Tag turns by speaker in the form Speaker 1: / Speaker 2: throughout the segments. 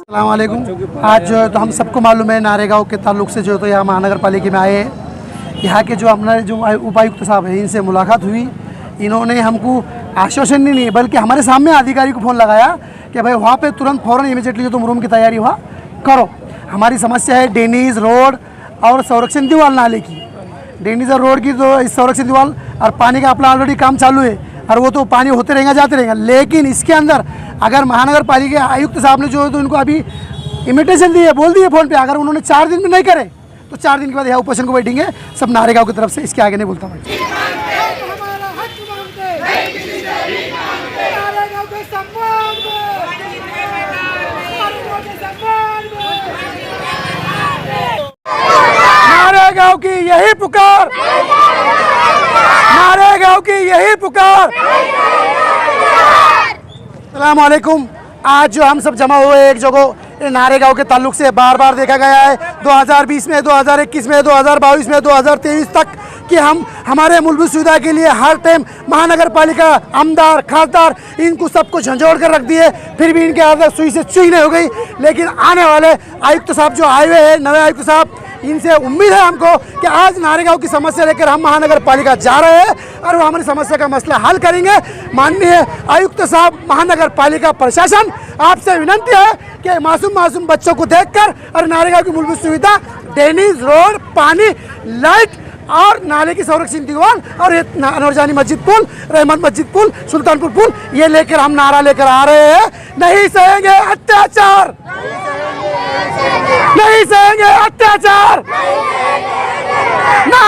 Speaker 1: अस्सलाम वालेकुम। आज जो है तो हम सबको मालूम है नारेगांव के ताल्लुक से जो है तो यहाँ महानगर पालिका में आए हैं। यहाँ के जो हमारे जो उपायुक्त साहब हैं इनसे मुलाकात हुई। इन्होंने हमको आश्वासन नहीं बल्कि हमारे सामने अधिकारी को फ़ोन लगाया कि भाई वहाँ पे तुरंत फ़ौरन इमीडिएटली जो तुम रूम की तैयारी वहाँ करो। हमारी समस्या है ड्रेनेज रोड और संरक्षण दीवार नाले की। ड्रेनेज और रोड की तो इस संरक्षण दीवार और पानी का अपना ऑलरेडी काम चालू है और वो तो पानी होते रहेगा जाते रहेगा। लेकिन इसके अंदर अगर महानगर पालिका आयुक्त साहब ने जो है तो इनको अभी इन्विटेशन दी है, बोल दिए फ़ोन पे, अगर उन्होंने 4 दिन में नहीं करे तो 4 दिन के बाद यहाँ उपोषण को बैठेंगे सब नारेगांव की तरफ से। इसके आगे नहीं बोलता मैं। नारेगांव की यही पुकार, नारेगांव की यही पुकार। अस्सलाम वालेकुम। आज जो हम सब जमा हुए एक जगह नारेगांव के ताल्लुक से बार बार देखा गया है 2020 में, 2021 में, 2022 में, 2023 तक कि हम हमारे मूलभूत सुविधा के लिए हर टाइम महानगर पालिका आमदार खासदार इनको सबको झंझोड़ कर रख दिए, फिर भी इनके आदत सुई से चुई नहीं हो गई। लेकिन आने वाले आयुक्त साहब जो आए हुए हैं, नए आयुक्त साहब, इनसे उम्मीद है हमको कि आज नारेगांव की समस्या लेकर हम महानगर पालिका जा रहे हैं और वो हमारी समस्या का मसला हल करेंगे। माननीय आयुक्त साहब, महानगर पालिका प्रशासन, आपसे विनंती है कि मासूम बच्चों को देखकर और नारेगांव की मूलभूत सुविधा ड्रेनेज रोड, पानी, लाइट और नाले की संरक्षण दीवार और अनवरजानी मस्जिद पुल, रहमत मस्जिद पुल, सुल्तानपुर पुल, ये लेकर हम नारा लेकर आ रहे हैं। नहीं सहेंगे अत्याचार, नहीं सहेंगे अत्याचार।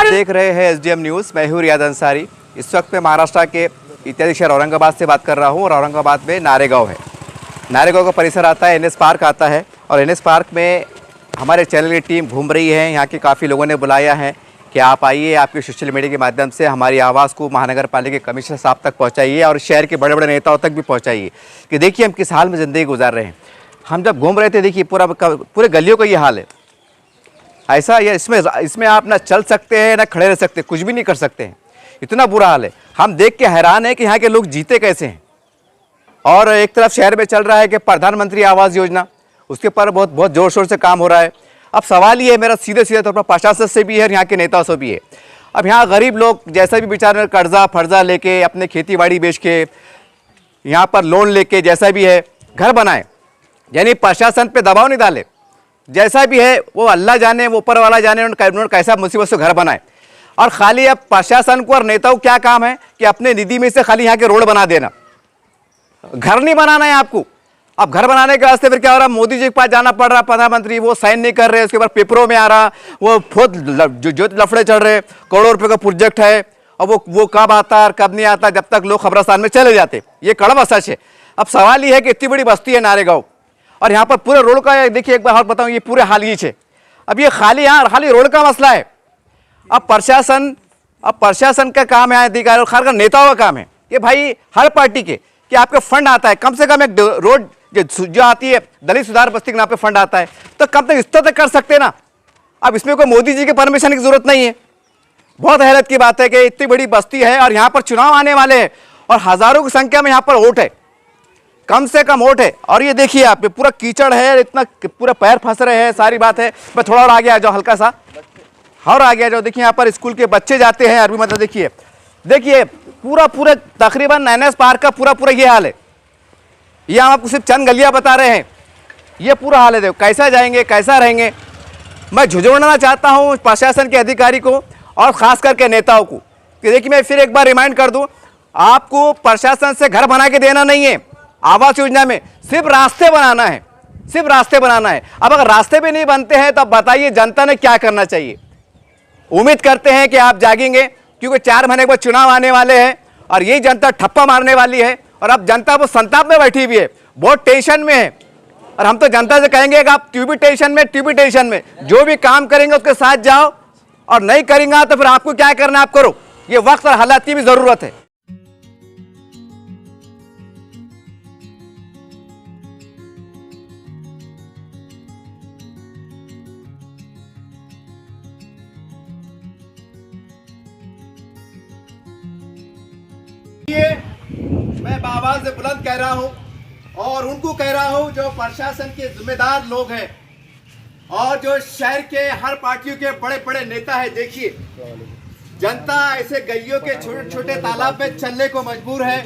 Speaker 2: देख रहे हैं एसडीएम न्यूज़। मैं हूं रियाद अंसारी। इस वक्त मैं महाराष्ट्र के इत्यादि शहर औरंगाबाद से बात कर रहा हूं और औरंगाबाद में नारेगांव है। नारेगांव का परिसर आता है, एनएस पार्क आता है और एनएस पार्क में हमारे चैनल की टीम घूम रही है। यहाँ के काफ़ी लोगों ने बुलाया है कि आप आइए, आपके सोशल मीडिया के माध्यम से हमारी आवाज़ को महानगर पालिका के कमिश्नर साहब तक पहुँचाइए और शहर के बड़े बड़े नेताओं तक भी पहुँचाइए कि देखिए हम किस हाल में ज़िंदगी गुजार रहे हैं। हम जब घूम रहे थे, देखिए पूरे गलियों का ये हाल है। ऐसा ये इसमें आप ना चल सकते हैं ना खड़े रह सकते, कुछ भी नहीं कर सकते हैं, इतना बुरा हाल है। हम देख के हैरान है कि यहाँ के लोग जीते कैसे हैं। और एक तरफ शहर में चल रहा है कि प्रधानमंत्री आवास योजना, उसके ऊपर बहुत ज़ोर शोर से काम हो रहा है। अब सवाल ये है मेरा सीधे तौर पर प्रशासन से भी है और यहाँ के नेताओं से भी है। अब यहाँ गरीब लोग जैसा भी बेचारे कर्जा फर्जा लेके अपने खेती बाड़ी बेच के यहाँ पर लोन लेके जैसा भी है घर बनाए, यानी प्रशासन पे दबाव नहीं डाले, जैसा भी है वो अल्लाह जाने, वो ऊपर वाला जाने उन्होंने कैसा मुसीबत से घर बनाए। और खाली अब प्रशासन को और नेताओं को क्या काम है कि अपने निधि में से खाली यहाँ के रोड बना देना, घर नहीं बनाना है आपको। अब घर बनाने के वास्ते फिर क्या हो रहा है, मोदी जी के पास जाना पड़ रहा, प्रधानमंत्री वो साइन नहीं कर रहे, उसके बाद पेपरों में आ रहा, वो बहुत जो लफड़े चल रहे, करोड़ों रुपए का प्रोजेक्ट है और वो कब आता और कब नहीं आता, जब तक लोग खबरस्तान में चले जाते। ये कड़वा सच है। अब सवाल ये है कि इतनी बड़ी बस्ती है नारेगांव और यहाँ पर पूरे रोड का देखिए, एक बार और बताऊँ, ये पूरे हाल ही है। अब ये खाली रोड का मसला है। अब प्रशासन का काम है, अधिकारी खासकर नेताओं का काम है कि भाई हर पार्टी के कि आपका फंड आता है, कम से कम एक रोड जो आती है दलित सुधार बस्ती के नाम पे फंड आता है, तो कब तक इस तक कर सकते हैं ना। अब इसमें कोई मोदी जी के परमिशन की जरूरत नहीं है। बहुत हैरत की बात है कि इतनी बड़ी बस्ती है और यहाँ पर चुनाव आने वाले हैं और हजारों की संख्या में यहाँ पर वोट है, कम से कम वोट है। और ये देखिए आप पूरा कीचड़ है, इतना पूरा पैर फंस रहे हैं, सारी बात है। मैं थोड़ा और आगे आ जाओ, हल्का सा और आगे आ जाओ। देखिए यहाँ पर स्कूल के बच्चे जाते हैं अरबी मतलब, देखिए पूरा तकरीबन एनएस पार्क का पूरा ये हाल है। ये हम आपको सिर्फ चंद गलियां बता रहे हैं, ये पूरा हाल है। देखो कैसा जाएंगे, कैसा रहेंगे। मैं झुझोड़ना चाहता हूँ प्रशासन के अधिकारी को और खास करके नेताओं को कि देखिए, मैं फिर एक बार रिमाइंड कर दूं, आपको प्रशासन से घर बना के देना नहीं है। आवास योजना में सिर्फ रास्ते बनाना है, सिर्फ रास्ते बनाना है। अब अगर रास्ते भी नहीं बनते हैं तो बताइए जनता ने क्या करना चाहिए। उम्मीद करते हैं कि आप जागेंगे, क्योंकि 4 महीने के बाद चुनाव आने वाले हैं और यही जनता ठप्पा मारने वाली है। और अब जनता वो संताप में बैठी हुई है, बहुत टेंशन में है। और हम तो जनता से कहेंगे कि आप ट्यूबी टेंशन में जो भी काम करेंगे उसके साथ जाओ, और नहीं करेंगे तो फिर आपको क्या करना है आप करो। ये वक्त और हालात की भी जरूरत है। मैं आवाज से बुलंद कह रहा हूं
Speaker 3: और उनको कह रहा हूं जो प्रशासन के जिम्मेदार लोग हैं और जो शहर के हर पार्टियों के बड़े बड़े नेता हैं, देखिए जनता ऐसे गैयों के छोटे छोटे तालाब में चलने को मजबूर है,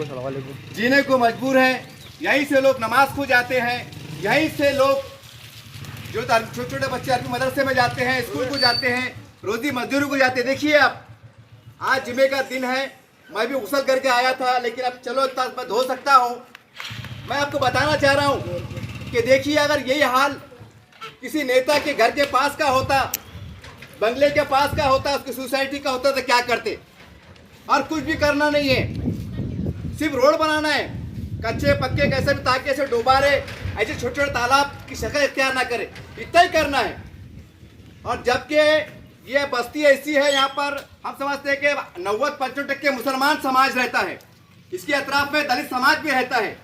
Speaker 3: जीने को मजबूर है। यहीं से लोग नमाज को जाते हैं, यहीं से लोग जो छोटे छोटे बच्चे अरबी मदरसे में जाते हैं, स्कूल को जाते हैं, रोजी मजदूरी को जाते हैं। देखिए आप, आज जुमे का दिन है, मैं भी गुसल करके आया था, लेकिन अब चलो इतना मैं धो सकता हूँ। मैं आपको बताना चाह रहा हूँ कि देखिए अगर यही हाल किसी नेता के घर के पास का होता, बंगले के पास का होता, उसकी सोसाइटी का होता तो क्या करते। और कुछ भी करना नहीं है, सिर्फ रोड बनाना है, कच्चे पक्के कैसे भी ताकि ऐसे डोबारे ऐसे छोटे छोटे तालाब की शक्ल इख्तियार ना करे, इतना ही करना है। और जबकि ये बस्ती ऐसी है, यहाँ पर हम समझते हैं कि 90-95% मुसलमान समाज रहता है, इसके अतराफ में दलित समाज भी रहता है।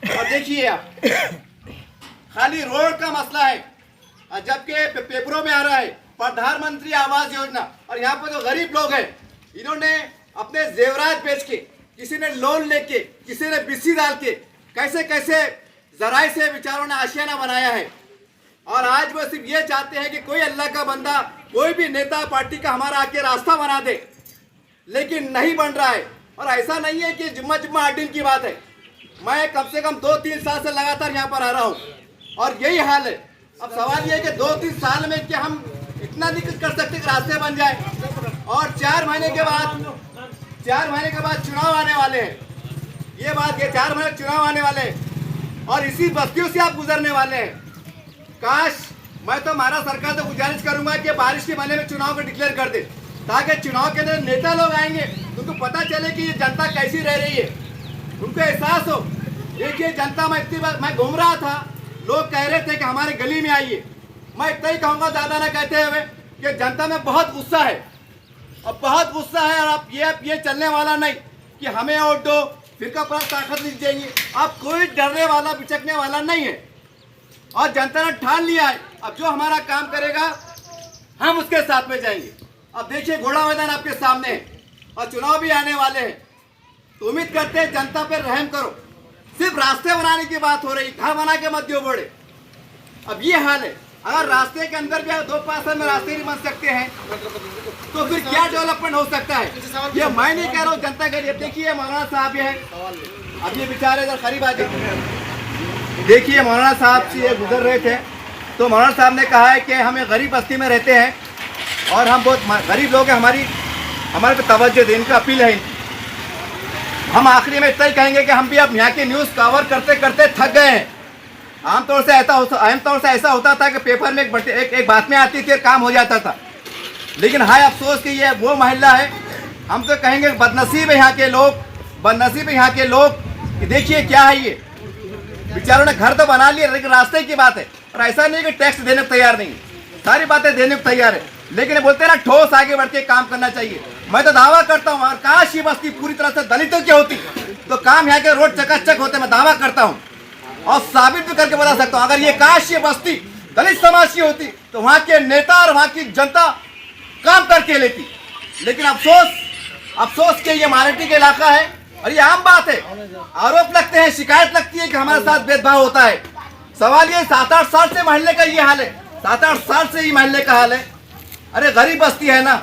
Speaker 3: और देखिए आप, खाली रोड का मसला है, और जबकि पेपरों में आ रहा है प्रधानमंत्री आवास योजना, और यहाँ पर जो गरीब लोग हैं इन्होंने अपने जेवरात बेच के, किसी ने लोन लेके, किसी ने बिस्सी डाल के, कैसे कैसे जराए से बेचारों ने आशियाना बनाया है। और आज वो सिर्फ ये चाहते हैं कि कोई अल्लाह का बंदा, कोई भी नेता पार्टी का हमारा आके रास्ता बना दे, लेकिन नहीं बन रहा है। और ऐसा नहीं है कि जुम्मा जुम्मा 8 दिन की बात है, मैं कम से कम 2-3 साल से लगातार यहाँ पर आ रहा हूँ और यही हाल है। अब सवाल ये है कि 2-3 साल में क्या हम इतना नहीं कर सकते कि रास्ते बन जाए। और 4 महीने के बाद चुनाव आने वाले हैं, ये बात ये 4 महीने चुनाव आने वाले हैं और इसी बस्तियों से आप गुजरने वाले हैं। काश मैं तो महाराष्ट्र सरकार से गुजारिश करूंगा कि बारिश के महीने में चुनाव को डिक्लेयर कर दे, ताकि चुनाव के अंदर नेता लोग आएंगे, उनको पता चले कि ये जनता कैसी रह रही है, उनको एहसास हो। देखिए जनता में इतनी बार मैं घूम रहा था, लोग कह रहे थे कि हमारे गली में आइए। मैं इतना ही कहूँगा, ज़्यादा ना कहते हुए, कि जनता में बहुत गुस्सा है और बहुत गुस्सा है। और आप ये चलने वाला नहीं कि हमें वोट दो फिर का पूरा ताकत लिख देंगे। आप कोई डरने वाला बिचकने वाला नहीं है और जनता ने ठान लिया है, अब जो हमारा काम करेगा हम उसके साथ में जाएंगे। अब देखिए घोड़ा मैदान आपके सामने है और चुनाव भी आने वाले हैं, तो उम्मीद करते हैं जनता पर रहम करो। सिर्फ रास्ते बनाने की बात हो रही, घर बना के मत दियो बोड़े। अब ये हाल है, अगर रास्ते के अंदर भी 2-5 साल में रास्ते नहीं बन सकते हैं तो फिर क्या डेवलपमेंट हो सकता है। ये मैं नहीं कह रहा हूँ, जनता कह रही है। देखिए मौलाना साहब ये है, अब ये बेचारे इधर करीब आ जाए। देखिए मौलाना साहब से ये गुजर रहे थे, तो मौलाना साहब ने कहा है कि हमें गरीब बस्ती में रहते हैं और हम बहुत गरीब लोग हैं, हमारे पे तवज्जो देने की अपील है। हम आखिरी में इतना ही कहेंगे कि हम भी अब यहाँ की न्यूज़ कवर करते करते थक गए हैं। आमतौर से ऐसा होता था कि पेपर में एक बात में आती थी और काम हो जाता था, लेकिन हाय अफसोस कि ये वो मोहल्ला है, हम तो कहेंगे बदनसीब है यहाँ के लोग, बदनसीब है यहाँ के लोग। कि देखिए क्या है, ये बेचारों ने घर तो बना लिया, लेकिन रास्ते की बात है। और ऐसा नहीं कि टैक्स देने को तैयार नहीं, सारी बातें देने को तैयार है, लेकिन बोलते हैं ना ठोस आगे बढ़ के काम करना चाहिए। मैं तो दावा करता हूँ, और काश ये बस्ती पूरी तरह से दलितों की होती तो काम यहाँ के रोड चकाचक होते, मैं दावा करता हूँ और साबित भी करके बता सकता हूँ। अगर ये काश ये बस्ती दलित समाज की होती तो वहाँ के नेता और वहाँ की जनता काम करके लेती। लेकिन अफसोस के ये माइनॉरिटी का इलाका है और ये आम बात है, आरोप लगते हैं, शिकायत लगती है कि हमारे साथ भेदभाव होता है। सवाल ये 7-8 साल से मोहल्ले का ये हाल है, 7-8 साल से ही मोहल्ले का हाल है। अरे गरीब बस्ती है ना,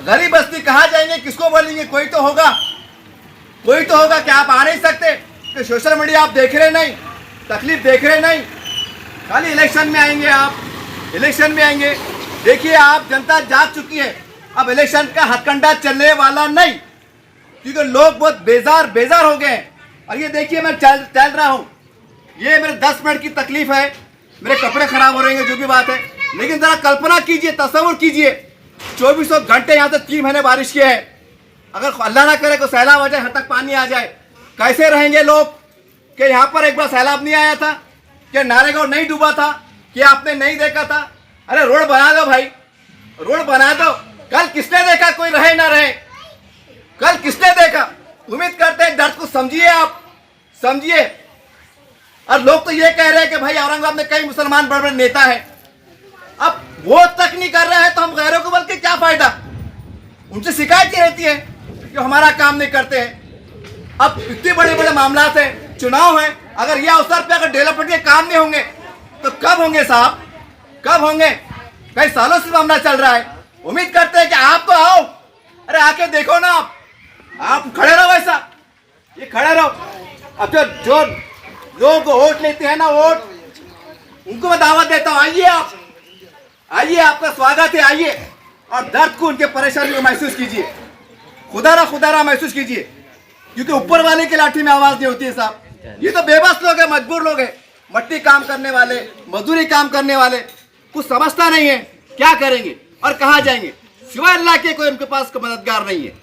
Speaker 3: गरीब बस्ती कहाँ जाएंगे, किसको बोलेंगे? कोई तो होगा कि आप आ नहीं सकते, कि सोशल मीडिया आप देख रहे नहीं, तकलीफ देख रहे नहीं, खाली इलेक्शन में आएंगे आप, इलेक्शन में आएंगे। देखिए आप, जनता जाग चुकी है, अब इलेक्शन का हथकंडा चलने वाला नहीं, क्योंकि लोग बहुत बेजार हो गए हैं। और ये देखिए मैं चल रहा हूँ, ये मेरे 10 मिनट की तकलीफ है, मेरे कपड़े खराब हो रहे हैं, जो भी बात है, लेकिन जरा कल्पना कीजिए, तस्वुर कीजिए, 24 घंटे यहाँ से 3 महीने बारिश की है। अगर अल्लाह ना करे तो सैलाब आ जाए, हद तक पानी आ जाए, कैसे रहेंगे लोग? कि यहाँ पर एक बार सैलाब नहीं आया था, कि नारेगांव नहीं डूबा था, कि आपने नहीं देखा था? अरे रोड बना दो भाई, रोड बना दो। कल किसने देखा कोई रहे ना रहे? कल किसने देखा? उम्मीद करते हैं दर्द को समझिए, आप समझिए। और लोग तो ये कह रहे हैं कि भाई औरंगाबाद में कई मुसलमान बड़े बड़े नेता हैं, अब वो तक नहीं कर रहे हैं तो हम गैरों को बोल के क्या फायदा? उनसे शिकायत ही रहती है कि हमारा काम नहीं करते हैं। अब इतने बड़े बड़े मामला है, चुनाव है, अगर ये अवसर पे अगर डेवलपमेंट के काम नहीं होंगे तो कब होंगे साहब, कब होंगे? कई सालों से मामला चल रहा है। उम्मीद करते हैं कि आप तो आओ, अरे आके देखो ना, आप खड़े रहो ऐसा, ये खड़े रहो। अब जो लोग वोट लेते हैं ना, वोट उनको मैं दावत देता हूँ, आइए आप, आइए, आपका स्वागत है, आइए और दर्द को, उनके परेशानी को महसूस कीजिए, खुदारा महसूस कीजिए, क्योंकि ऊपर वाले की लाठी में आवाज नहीं होती है साहब। ये तो बेबस लोग हैं, मजबूर लोग हैं, मट्टी काम करने वाले, मजदूरी काम करने वाले, कुछ समझता नहीं है, क्या करेंगे और कहाँ जाएंगे? सिवाय अल्लाह के कोई उनके पास कोई मददगार नहीं है।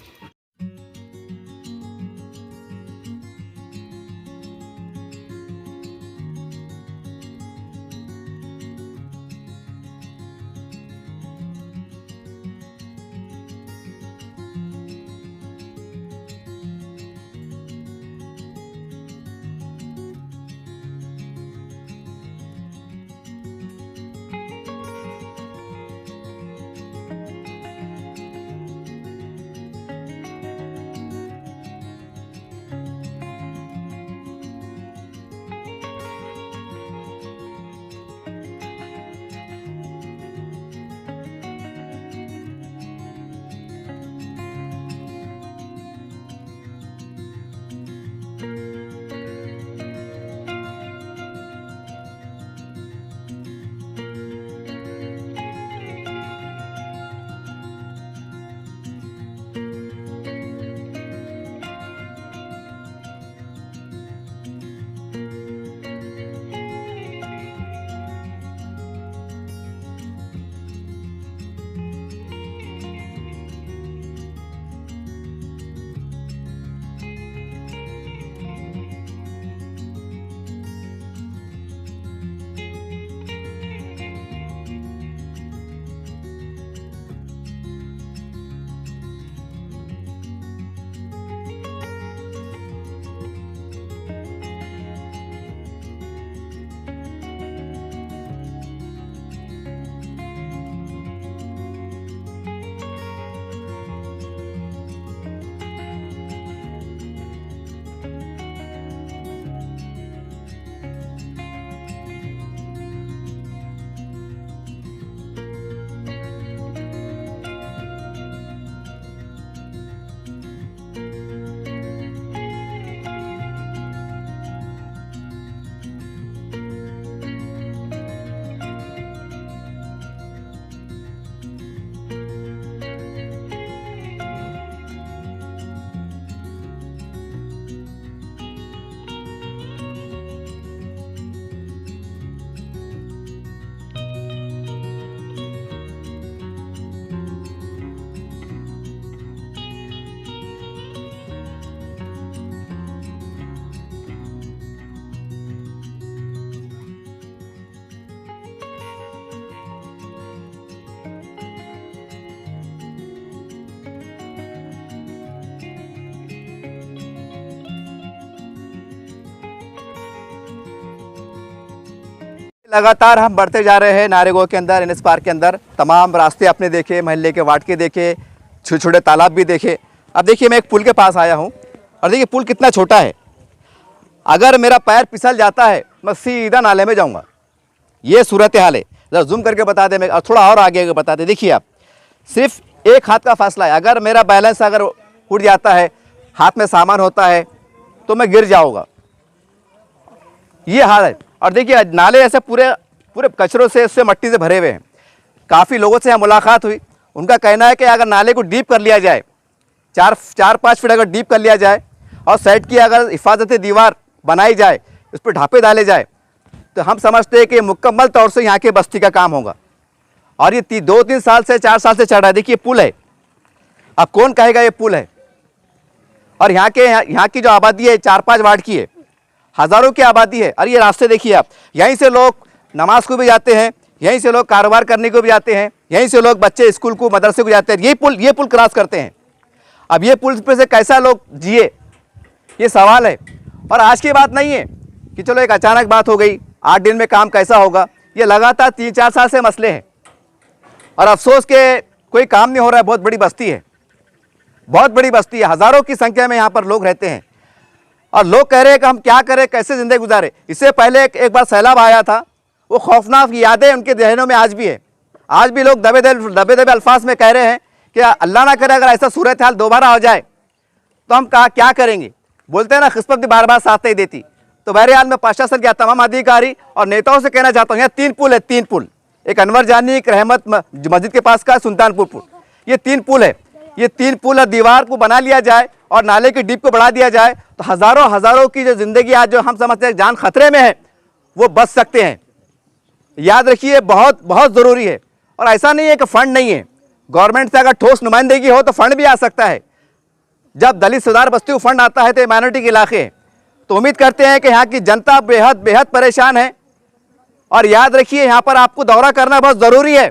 Speaker 2: लगातार हम बढ़ते जा रहे हैं नारेगांव के अंदर, एनएस पार्क के अंदर। तमाम रास्ते आपने देखे, मोहल्ले के वार्ड के देखे, छोटे छोटे तालाब भी देखे। अब देखिए मैं एक पुल के पास आया हूँ और देखिए पुल कितना छोटा है। अगर मेरा पैर फिसल जाता है मैं सीधा नाले में जाऊँगा। ये सूरत हाल है। जरा जूम करके बता दें, और थोड़ा और आगे बता दें। देखिए आप, सिर्फ एक हाथ का फासला है। अगर मेरा बैलेंस अगर उड़ जाता है, हाथ में सामान होता है तो मैं गिर जाऊँगा। ये हाल है। और देखिए नाले ऐसे पूरे पूरे कचरों से, उससे मट्टी से भरे हुए हैं। काफ़ी लोगों से यहाँ मुलाकात हुई। उनका कहना है कि अगर नाले को डीप कर लिया जाए, 4-5 फीट अगर डीप कर लिया जाए और साइड की अगर हिफाजती दीवार बनाई जाए, उस पर ढापे डाले जाए, तो हम समझते हैं कि मुकम्मल तौर से यहाँ के बस्ती का काम होगा। और ये 2-3 साल से 4 साल से चल रहा है। देखिए पुल है, अब कौन कहेगा ये पुल है? और यहाँ की जो आबादी है 4-5 वार्ड की है, हज़ारों की आबादी है। और ये रास्ते देखिए आप, यहीं से लोग नमाज को भी जाते हैं, यहीं से लोग कारोबार करने को भी जाते हैं, यहीं से लोग बच्चे स्कूल को, मदरसे को जाते हैं। ये पुल क्रॉस करते हैं। अब ये पुल पे से कैसा लोग जिए, ये सवाल है। और आज की बात नहीं है कि चलो एक अचानक बात हो गई, 8 दिन में काम कैसा होगा। ये लगातार 3-4 साल से मसले हैं और अफसोस के कोई काम नहीं हो रहा है। बहुत बड़ी बस्ती है, बहुत बड़ी बस्ती है, हज़ारों की संख्या में यहाँ पर लोग रहते हैं। और लोग कह रहे हैं कि हम क्या करें, कैसे ज़िंदगी गुजारे। इससे पहले एक बार सैलाब आया था, वो खौफनाक यादें उनके जहनों में आज भी है। आज भी लोग दबे दबे अल्फाज में कह रहे हैं कि अल्लाह ना करे अगर ऐसा सूरत हाल दोबारा हो जाए तो हम क्या करेंगे। बोलते हैं ना, किस्मत भी बार बार साथ नहीं देती। तो बहरहाल मैं प्रशासन के तमाम अधिकारी और नेताओं से कहना चाहता हूँ, यहाँ 3 पुल है, 3 पुल, एक अनवर जानी, एक रहमत मस्जिद के पास का सुल्तानपुर पुल, ये 3 पुल है। ये 3 पुल और दीवार को बना लिया जाए और नाले की डीप को बढ़ा दिया जाए तो हज़ारों की जो ज़िंदगी आज जो हम समझते हैं जान खतरे में है वो बच सकते हैं। याद रखिए, बहुत बहुत ज़रूरी है। और ऐसा नहीं है कि फ़ंड नहीं है, गवर्नमेंट से अगर ठोस नुमाइंदगी हो तो फ़ंड भी आ सकता है। जब दलित सुधार बस्ती फंड आता है तो माइनॉरिटी के इलाके हैं। तो उम्मीद करते हैं कि यहाँ की जनता बेहद परेशान है। और याद रखिए, यहाँ पर आपको दौरा करना बहुत ज़रूरी है।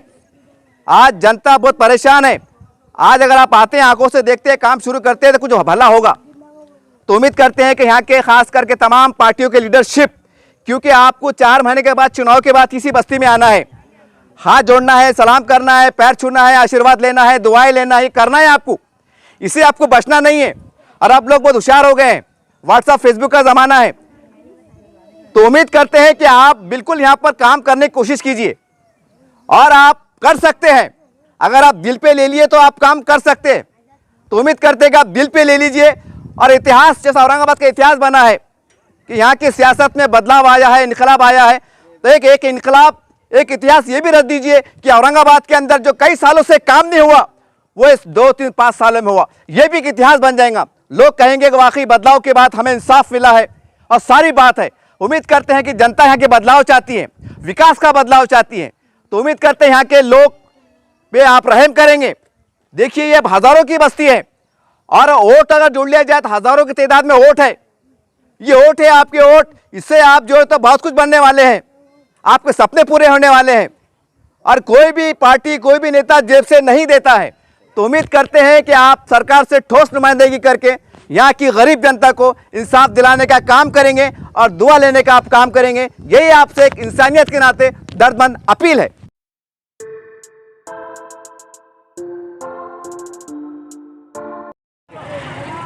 Speaker 2: आज जनता बहुत परेशान है। आज अगर आप आते हैं, आंखों से देखते हैं, काम शुरू करते हैं तो कुछ भला होगा। तो उम्मीद करते हैं कि यहाँ के खास करके तमाम पार्टियों के लीडरशिप, क्योंकि आपको 4 महीने के बाद, चुनाव के बाद किसी बस्ती में आना है, हाथ जोड़ना है, सलाम करना है, पैर छूना है, आशीर्वाद लेना है, दुआएं लेना है, करना है आपको। इसे आपको बचना नहीं है। और आप लोग बहुत होशियार हो गए हैं, व्हाट्सएप फेसबुक का ज़माना है। तो उम्मीद करते हैं कि आप बिल्कुल यहाँ पर काम करने की कोशिश कीजिए और आप कर सकते हैं। अगर आप दिल पे ले लिए तो आप काम कर सकते हैं। तो उम्मीद करते हैं कि आप दिल पे ले लीजिए। और इतिहास, जैसा औरंगाबाद का इतिहास बना है कि यहाँ की सियासत में बदलाव आया है, इनकलाब आया है, तो एक इनकलाब, एक इतिहास ये भी रख दीजिए कि औरंगाबाद के अंदर जो कई सालों से काम नहीं हुआ वो इस 2, 3, 5 सालों में हुआ। ये भी एक इतिहास बन जाएगा। लोग कहेंगे कि वाकई बदलाव के बाद हमें इंसाफ मिला है और सारी बात है। उम्मीद करते हैं कि जनता यहाँ के बदलाव चाहती है, विकास का बदलाव चाहती है। तो उम्मीद करते हैं यहाँ के लोग पे आप रहम करेंगे। देखिए, ये हज़ारों की बस्ती है और वोट अगर जोड़ लिया जाए तो हज़ारों की तादाद में वोट है। ये वोट है, आपके वोट, इससे आप जो है तो बहुत कुछ बनने वाले हैं, आपके सपने पूरे होने वाले हैं। और कोई भी पार्टी, कोई भी नेता जेब से नहीं देता है। तो उम्मीद करते हैं कि आप सरकार से ठोस नुमाइंदगी करके यहाँ की गरीब जनता को इंसाफ दिलाने का काम करेंगे और दुआ लेने का आप काम करेंगे। यही आपसे एक इंसानियत के नाते दर्दमंद अपील है।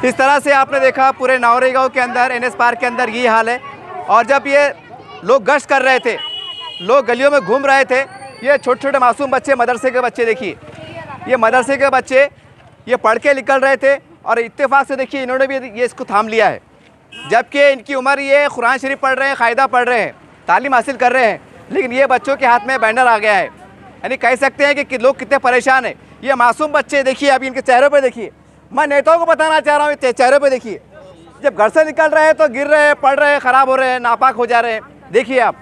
Speaker 2: इस तरह से आपने देखा पूरे नावरेगांव के अंदर, एनएस पार्क के अंदर ये हाल है। और जब ये लोग गश्त कर रहे थे, लोग गलियों में घूम रहे थे, ये छोटे छोटे मासूम बच्चे, मदरसे के बच्चे, देखिए ये मदरसे के बच्चे, ये पढ़ के निकल रहे थे और इत्तेफाक से देखिए इन्होंने भी ये इसको थाम लिया है। जबकि इनकी उम्र, ये कुरान शरीफ पढ़ रहे हैं, कायदा पढ़ रहे हैं, तालीम हासिल कर रहे हैं, लेकिन ये बच्चों के हाथ में बैनर आ गया है। यानी कह सकते हैं कि लोग कितने परेशान हैं। ये मासूम बच्चे देखिए, अभी इनके चेहरों पर देखिए। मैं नेताओं को बताना चाह रहा हूँ, चेहरे पे देखिए, जब घर से निकल रहे हैं तो गिर रहे हैं, पढ़ रहे हैं, ख़राब हो रहे हैं, नापाक हो जा रहे हैं। देखिए आप,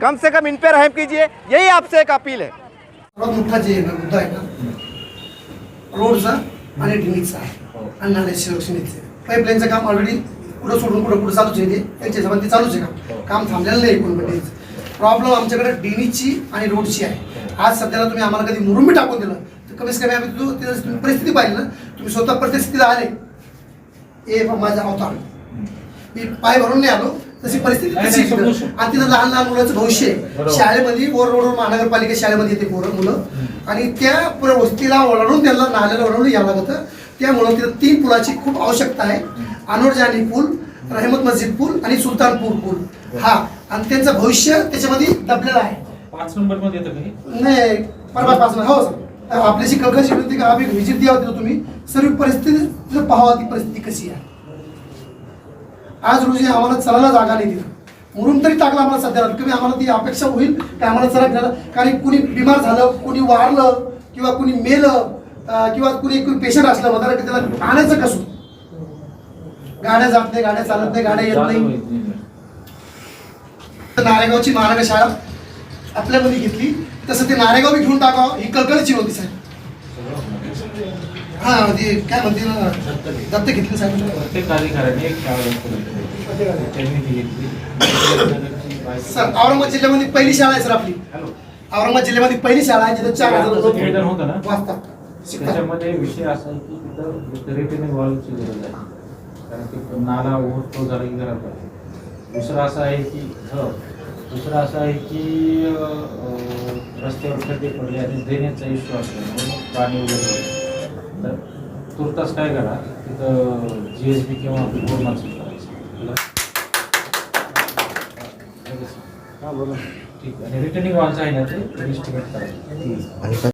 Speaker 2: कम से कम इन पे रहम कीजिए, यही आपसे एक अपील है।
Speaker 1: सर्वात मोठा जे मुद्दा आहे ना, रोडचा आणि ड्रेनेजचा आहे आणि नाले सुरक्षितचे पाईपलाईनचं काम ऑलरेडी पुढं सोडून पुढे चालूच आहे. त्यांच्या हिशोबाने ते चालूच आहे, काम थांबलेलं नाही. एकूण प्रॉब्लेम आमच्याकडे ड्रेनेजची आणि रोडची आहे. आज सध्याला तुम्ही आम्हाला कधी मुरुंबी टाकून दिलं तर कमीत कमी आम्ही तुम्ही परिस्थिती पाहिली ना, तुम्ही स्वतः परिस्थितीला आले. हे माझा अवतार, मी पाय भरून नाही आलो, तशी परिस्थिती कशी आणि तिथं लहान लहान मुलांचं भविष्य आहे. शाळेमध्ये रोडवर महानगरपालिका शाळेमध्ये येते पोरं मुलं आणि त्या पुऱ्या वस्तीला ओलांडून त्यांना नाल्याला ओलांडून यावं लागतं. त्यामुळं तिथं 3 पुलाची खूप आवश्यकता आहे. अनवर जानी पूल, रहमत मस्जिद पूल आणि सुलतानपूर पूल. हा, आणि त्यांचं भविष्य त्याच्यामध्ये दबलेलं आहे.
Speaker 4: 5 नंबर मध्ये येतं काही
Speaker 1: नाही, परवा 5 नंबर. हो सर, आपल्याशी कळकळीची विनंती का आम्ही व्हिजिट द्यावं तिथं, तुम्ही सर्व परिस्थिती पाहावा, ती परिस्थिती कशी आहे. आज रोजी आम्हाला चलायला जागा नाही तिथं. मुरुम तरी टाकला आम्हाला सध्या, कमी आम्हाला ती अपेक्षा होईल की आम्हाला चला गेलं. कारण कुणी बिमार झालं, कुणी वारलं किंवा कुणी मेलं किंवा कुणी पेशंट असलं मग त्याला आणायचं कसं. गाड्या जात नाही, गाड्या चालत नाही, गाड्या येत नाही. नारेगावची महानगर शाळा आपल्यामध्ये घेतली, तसं ते नारेगाव बी घेऊन टाकावं, ही कळकळीची होती साहेब. हा, ते काय म्हणते ना, दत्त घेतली साहेब.
Speaker 4: प्रत्येक अधिकाऱ्याने एक शाळा त्यांनी ती घेतली.
Speaker 1: सर, औरंगाबाद जिल्ह्यामध्ये पहिली शाळा आहे सर आपली. औरंगाबाद जिल्ह्यामध्ये पहिली शाळा आहे जिथे 4,000
Speaker 4: निवेदन होतं ना,
Speaker 1: वाचतात.
Speaker 4: त्याच्यामध्ये विषय असा आहे की तिथं रिटेनिंग वॉलची गरज आहे, कारण की नाला ओव्हरफ्लो झाला की गरज आहे. दुसरं असं आहे की रस्त्यावर खड्डे पडले आणि ड्रेनेजचा इश्यू असल्यामुळे पाणी वगैरे. तर तुर्तास काय करा, तिथं GSB किंवा बोरमाचं करायचं. ठीक आहे. आणि रिटर्निंग वॉलचं आहे ना ते एस्टिमेट करायचं.